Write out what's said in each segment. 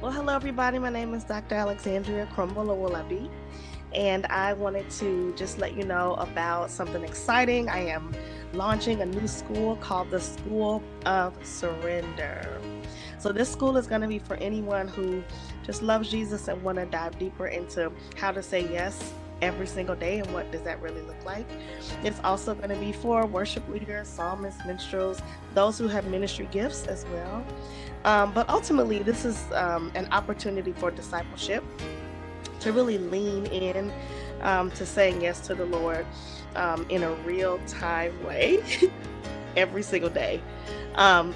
Well, hello, everybody. My name is Dr. Alexandria Crumble-Owolabi, and I wanted to just let you know about something exciting. I am launching a new school called the School of Surrender. So this school is going to be for anyone who just loves Jesus and want to dive deeper into how to say yes every single day and what does that really look like. It's also going to be for worship leaders, psalmists, minstrels, those who have ministry gifts as well. But ultimately, this is an opportunity for discipleship to really lean in to saying yes to the Lord in a real time way every single day.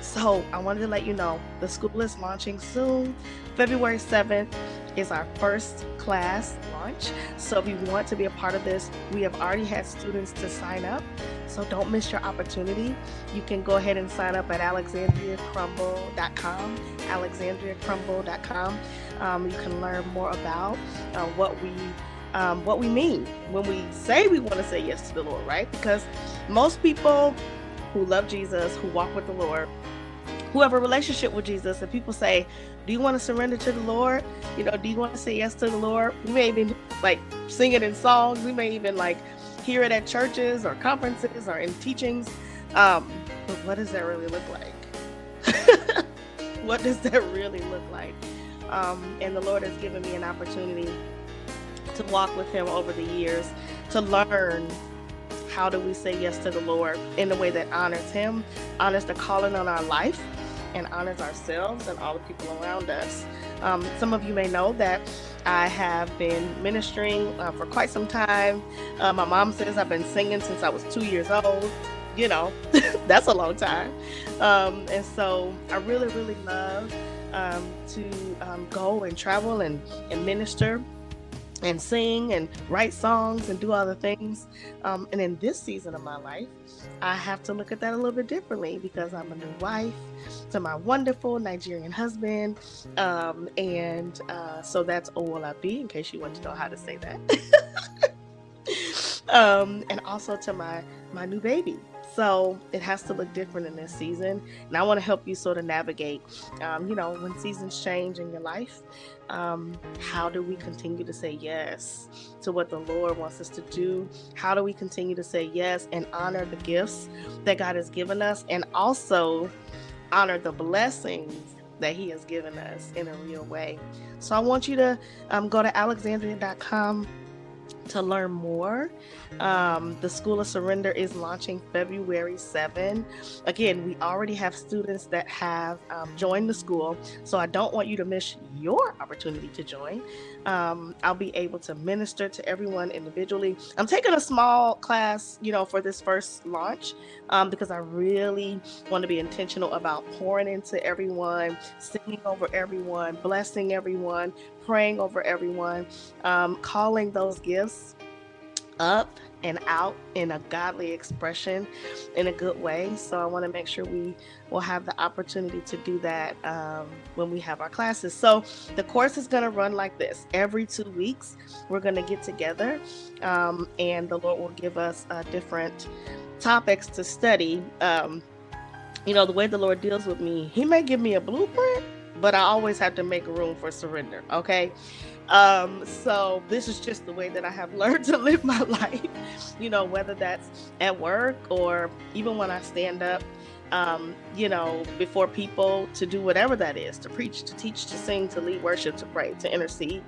So I wanted to let you know the school is launching soon. February 7th is our first class launch. So if you want to be a part of this, we have already had students to sign up. So don't miss your opportunity. You can go ahead and sign up at alexandriacrumble.com, alexandriacrumble.com. You can learn more about what we mean when we say we want to say yes to the Lord, right? Because most people who love Jesus, who walk with the Lord, who have a relationship with Jesus, and people say, do you want to surrender to the Lord? Do you want to say yes to the Lord? We may even like sing it in songs. We may even like hear it at churches or conferences or in teachings. But what does that really look like? What does that really look like? And the Lord has given me an opportunity to walk with Him over the years, to learn how do we say yes to the Lord in a way that honors Him, honors the calling on our life, and honors ourselves and all the people around us. Some of you may know that I have been ministering for quite some time. My mom says I've been singing since I was 2 years old. That's a long time. And so I really, really love to go and travel and minister and sing and write songs and do other things. And in this season of my life, I have to look at that a little bit differently because I'm a new wife to my wonderful Nigerian husband. So that's Owolabi, in case you want to know how to say that. And also to my new baby. So it has to look different in this season. And I want to help you sort of navigate, when seasons change in your life, how do we continue to say yes to what the Lord wants us to do? How do we continue to say yes and honor the gifts that God has given us, and also honor the blessings that He has given us in a real way? So I want you to go to alexandria.com to learn more. The School of Surrender is launching February 7. Again, we already have students that have joined the school, so I don't want you to miss your opportunity to join. I'll be able to minister to everyone individually. I'm taking a small class, for this first launch, because I really want to be intentional about pouring into everyone, singing over everyone, blessing everyone, praying over everyone, calling those gifts up and out in a godly expression in a good way. So I want to make sure we will have the opportunity to do that when we have our classes. So the course is going to run like this. Every 2 weeks, we're going to get together, and the Lord will give us different topics to study. The way the Lord deals with me, He may give me a blueprint, but I always have to make room for surrender. Okay. So this is just the way that I have learned to live my life, whether that's at work or even when I stand up, before people to do whatever that is, to preach, to teach, to sing, to lead worship, to pray, to intercede.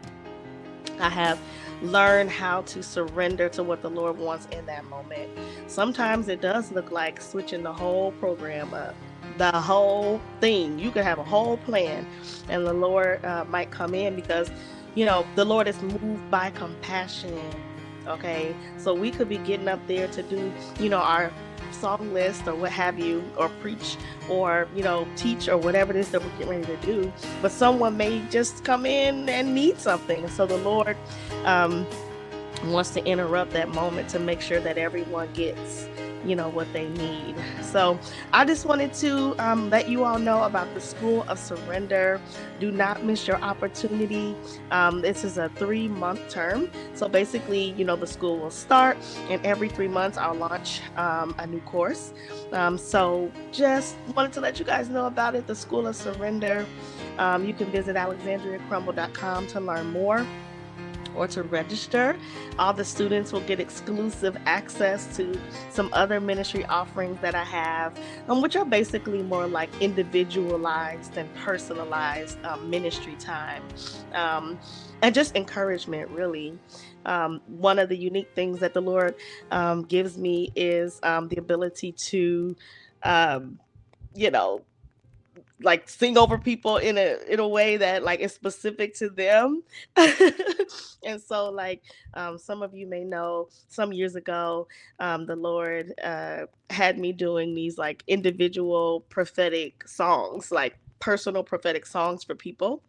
I have learned how to surrender to what the Lord wants in that moment. Sometimes it does look like switching the whole program up, the whole thing. You could have a whole plan, and the Lord might come in because, the Lord is moved by compassion. Okay, so we could be getting up there to do, our song list or what have you, or preach or, teach or whatever it is that we're getting ready to do. But someone may just come in and need something. So the Lord wants to interrupt that moment to make sure that everyone gets what they need. So I just wanted to let you all know about the School of Surrender. Do not miss your opportunity. This is a 3-month term. So basically, the school will start, and every 3 months I'll launch a new course. So just wanted to let you guys know about it, the School of Surrender. You can visit alexandriacrumble.com to learn more or to register. All the students will get exclusive access to some other ministry offerings that I have, which are basically more like individualized and personalized ministry time, and just encouragement, really. One of the unique things that the Lord gives me is the ability to, you know, like sing over people in a way that like is specific to them. And so like some of you may know, some years ago the Lord had me doing these like individual prophetic songs, like personal prophetic songs for people.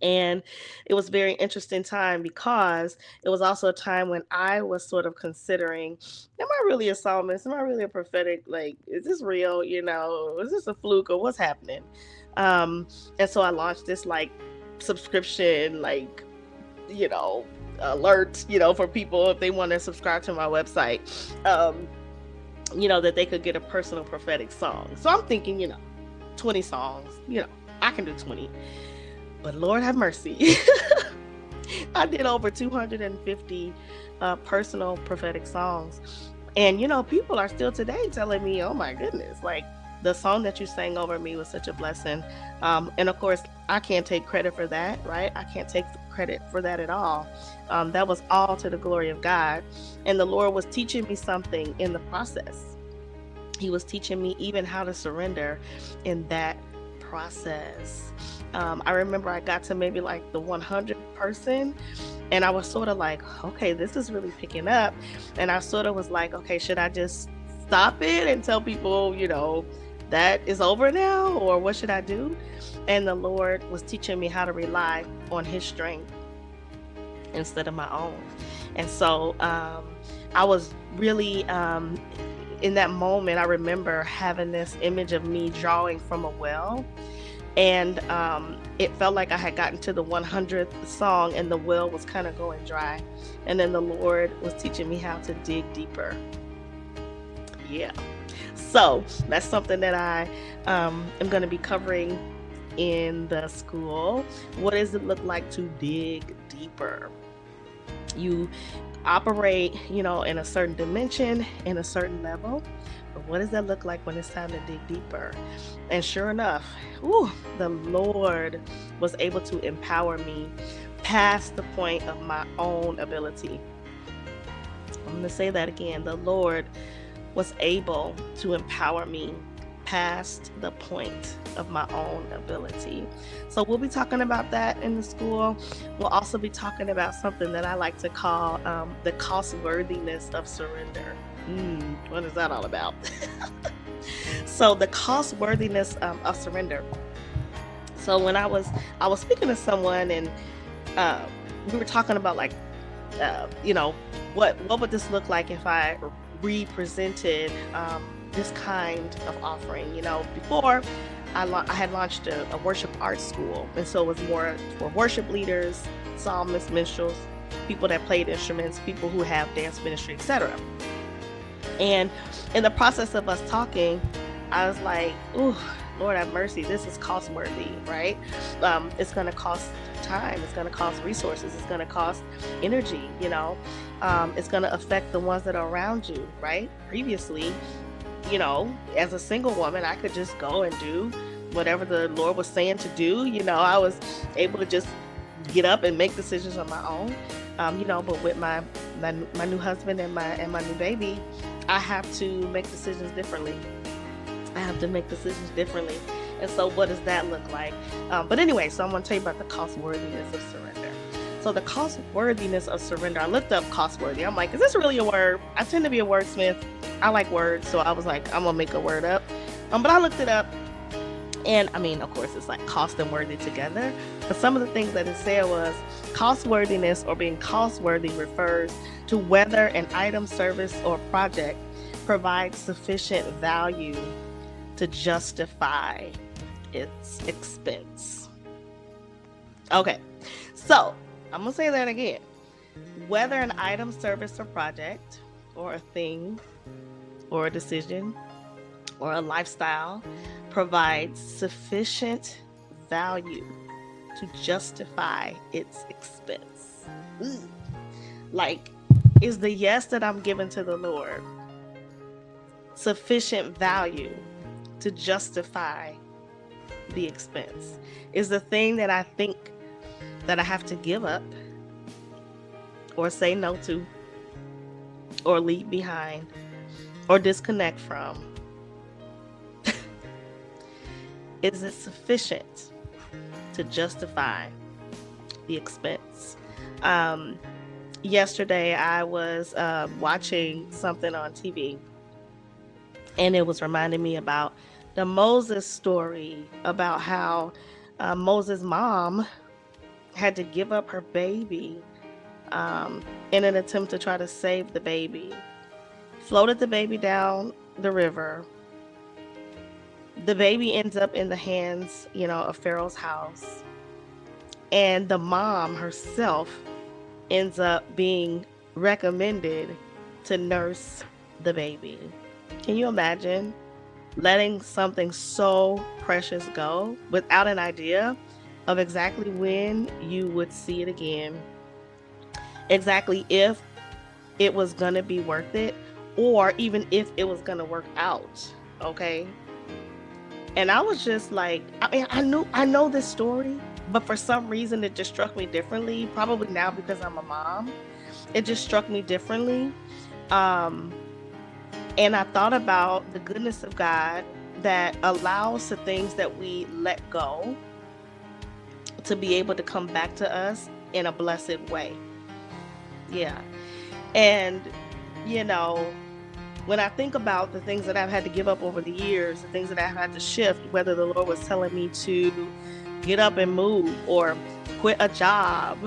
And it was a very interesting time because it was also a time when I was sort of considering, am I really a psalmist? Am I really a prophetic? Like, is this real? Is this a fluke or what's happening? And so I launched this like subscription, like, alert, for people if they want to subscribe to my website, that they could get a personal prophetic song. So I'm thinking, 20 songs, I can do 20. But Lord have mercy. I did over 250 personal prophetic songs. And, people are still today telling me, oh my goodness, like the song that you sang over me was such a blessing. And of course, I can't take credit for that, right? I can't take credit for that at all. That was all to the glory of God. And the Lord was teaching me something in the process. He was teaching me even how to surrender in that process. I remember I got to maybe like the 100th person, and I was sort of like, okay, this is really picking up. And I sort of was like, okay, should I just stop it and tell people, that is over now, or what should I do? And the Lord was teaching me how to rely on His strength instead of my own. And so I was really in that moment, I remember having this image of me drawing from a well. And it felt like I had gotten to the 100th song and the well was kind of going dry. And then the Lord was teaching me how to dig deeper. Yeah. So that's something that I am going to be covering in the school. What does it look like to dig deeper? You operate, in a certain dimension, in a certain level. But what does that look like when it's time to dig deeper? And sure enough, the Lord was able to empower me past the point of my own ability. I'm going to say that again. The Lord was able to empower me past the point of my own ability. So we'll be talking about that in the school. We'll also be talking about something that I like to call the cost-worthiness of surrender. What is that all about? So the cost-worthiness of surrender. So when I was speaking to someone, and we were talking about like, what would this look like if I represented this kind of offering? Before I had launched a worship art school, and so it was more for worship leaders, psalmists, minstrels, people that played instruments, people who have dance ministry, etc. And in the process of us talking, I was like, ooh, Lord have mercy, this is cost worthy, right? It's going to cost time, it's going to cost resources, it's going to cost energy, it's going to affect the ones that are around you, right? Previously, as a single woman, I could just go and do whatever the Lord was saying to do. I was able to just get up and make decisions on my own. But with my new husband and my new baby, I have to make decisions differently. And so what does that look like? But anyway, so I'm going to tell you about the cost-worthiness of surrender. So the cost-worthiness of surrender, I looked up cost-worthy. I'm like, is this really a word? I tend to be a wordsmith. I like words, so I was like, I'm going to make a word up. But I looked it up. And I mean, of course, it's like cost and worthy together. But some of the things that it said was cost-worthiness, or being cost-worthy, refers to whether an item, service, or project provides sufficient value to justify its expense. Okay, so I'm going to say that again. Whether an item, service, or project, or a thing, or a decision, or a lifestyle provides sufficient value to justify its expense. Like, is the yes that I'm giving to the Lord sufficient value to justify the expense? Is the thing that I think that I have to give up or say no to or leave behind or disconnect from, is it sufficient to justify the expense? Yesterday I was watching something on TV, and it was reminding me about the Moses story, about how Moses' mom had to give up her baby in an attempt to try to save the baby. Floated the baby down the river. The baby ends up in the hands, of Pharaoh's house. And the mom herself ends up being recommended to nurse the baby. Can you imagine letting something so precious go without an idea of exactly when you would see it again, exactly if it was gonna be worth it, or even if it was gonna work out? Okay. And I was just like, I know this story, but for some reason it just struck me differently. Probably now because I'm a mom, it just struck me differently. And I thought about the goodness of God that allows the things that we let go to be able to come back to us in a blessed way. Yeah. And, when I think about the things that I've had to give up over the years, the things that I've had to shift, whether the Lord was telling me to get up and move, or quit a job,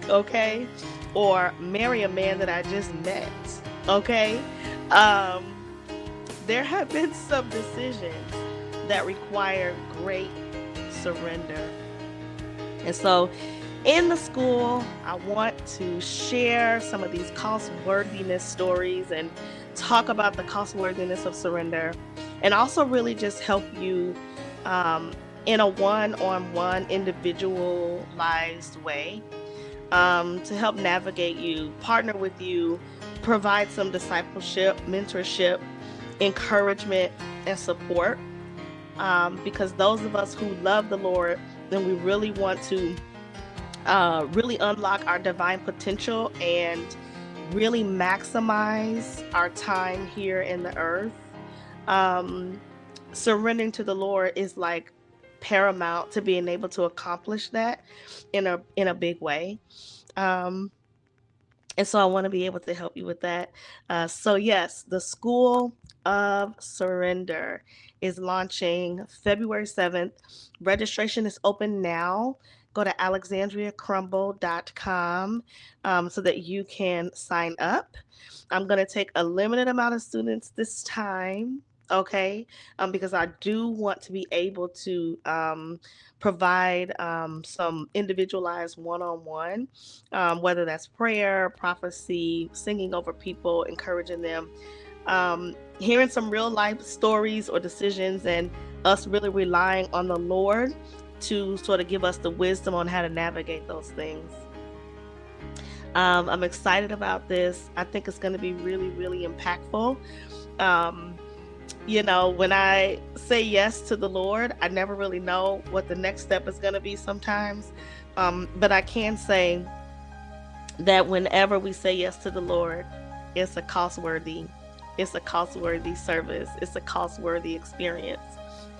okay, or marry a man that I just met, okay, there have been some decisions that require great surrender. And so in the school, I want to share some of these cost-worthiness stories and talk about the cost-worthiness of surrender, and also really just help you in a one-on-one individualized way to help navigate you, partner with you, provide some discipleship, mentorship, encouragement, and support, because those of us who love the Lord and we really want to really unlock our divine potential and really maximize our time here in the earth, surrendering to the Lord is like paramount to being able to accomplish that in a big way. And so I want to be able to help you with that. So yes, the School of Surrender is launching February 7th. Registration is open now. Go to alexandriacrumble.com so that you can sign up. I'm going to take a limited amount of students this time, okay? Because I do want to be able to provide some individualized one-on-one, whether that's prayer, prophecy, singing over people, encouraging them, hearing some real life stories or decisions, and us really relying on the Lord to sort of give us the wisdom on how to navigate those things. I'm excited about this. I think it's going to be really, really impactful. When I say yes to the Lord, I never really know what the next step is going to be sometimes. But I can say that whenever we say yes to the Lord, it's a cost-worthy service. It's a cost-worthy experience.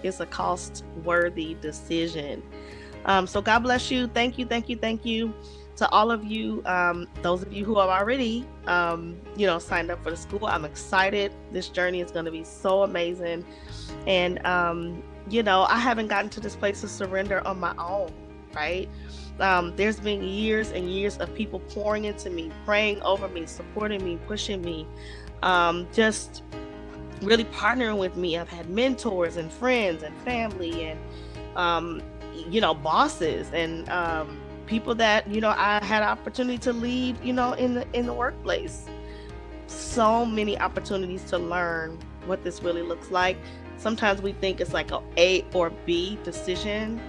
It's a cost-worthy decision. So God bless you. Thank you to all of you. Those of you who have already, signed up for the school. I'm excited. This journey is going to be so amazing. And, I haven't gotten to this place of surrender on my own. right? There's been years and years of people pouring into me, praying over me, supporting me, pushing me, just really partnering with me. I've had mentors and friends and family and, um, bosses and people that, I had opportunity to lead, in the workplace. So many opportunities to learn what this really looks like. Sometimes we think it's like A or B decision,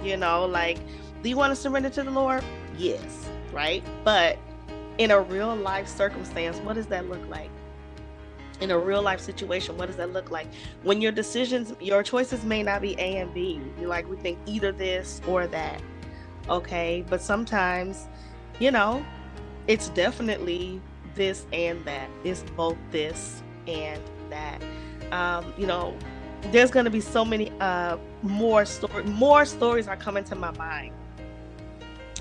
like, do you want to surrender to the Lord? Yes, right? But in a real life circumstance, what does that look like? In a real life situation, what does that look like? When your choices may not be A and B. We think either this or that. Okay. But sometimes, it's definitely this and that. It's both this and that. There's going to be so many more stories are coming to my mind,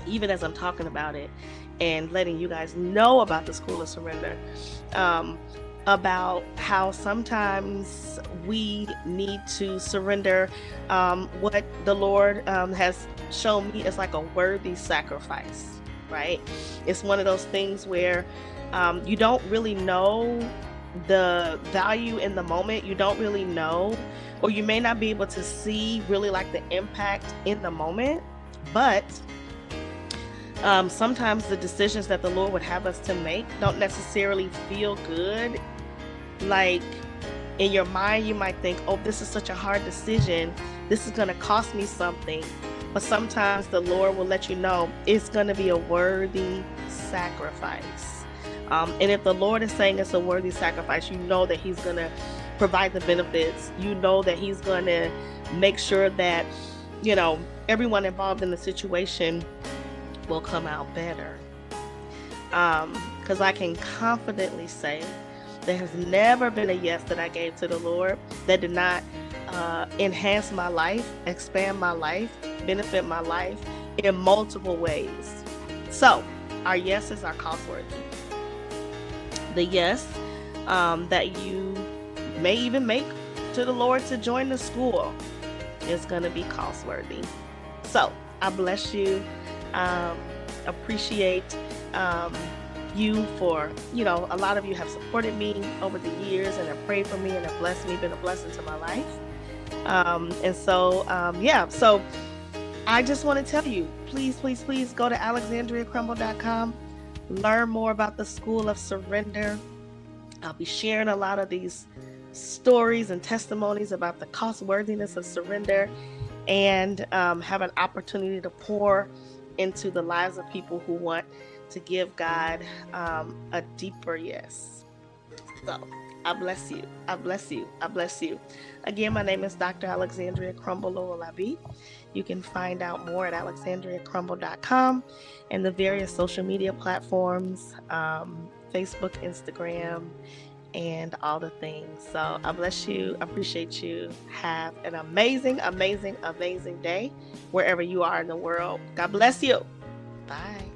even as I'm talking about it and letting you guys know about the School of Surrender, about how sometimes we need to surrender what the Lord has shown me as like a worthy sacrifice, right? It's one of those things where you don't really know the value in the moment. You don't really know, or you may not be able to see really like the impact in the moment, but sometimes the decisions that the Lord would have us to make don't necessarily feel good. Like, in your mind, you might think, oh, this is such a hard decision. This is going to cost me something. But sometimes the Lord will let you know it's going to be a worthy sacrifice. And if the Lord is saying it's a worthy sacrifice, you know that He's going to provide the benefits. You know that He's going to make sure that, everyone involved in the situation will come out better. Because I can confidently say there has never been a yes that I gave to the Lord that did not enhance my life, expand my life, benefit my life in multiple ways. So our yeses are cost-worthy. The yes that you may even make to the Lord to join the school is going to be cost-worthy. So I bless you. Appreciate you for, a lot of you have supported me over the years and have prayed for me and have blessed me, been a blessing to my life. So I just want to tell you, please go to alexandriacrumble.com. Learn more about the School of Surrender. I'll be sharing a lot of these stories and testimonies about the cost-worthiness of surrender, and have an opportunity to pour into the lives of people who want to give God a deeper yes. So I bless you. I bless you. I bless you. Again, my name is Dr. Alexandria Crumble-Owolabi. You can find out more at alexandriacrumble.com and the various social media platforms, Facebook, Instagram, and all the things. So I bless you. Appreciate you. Have an amazing, amazing, amazing day wherever you are in the world. God bless you. Bye.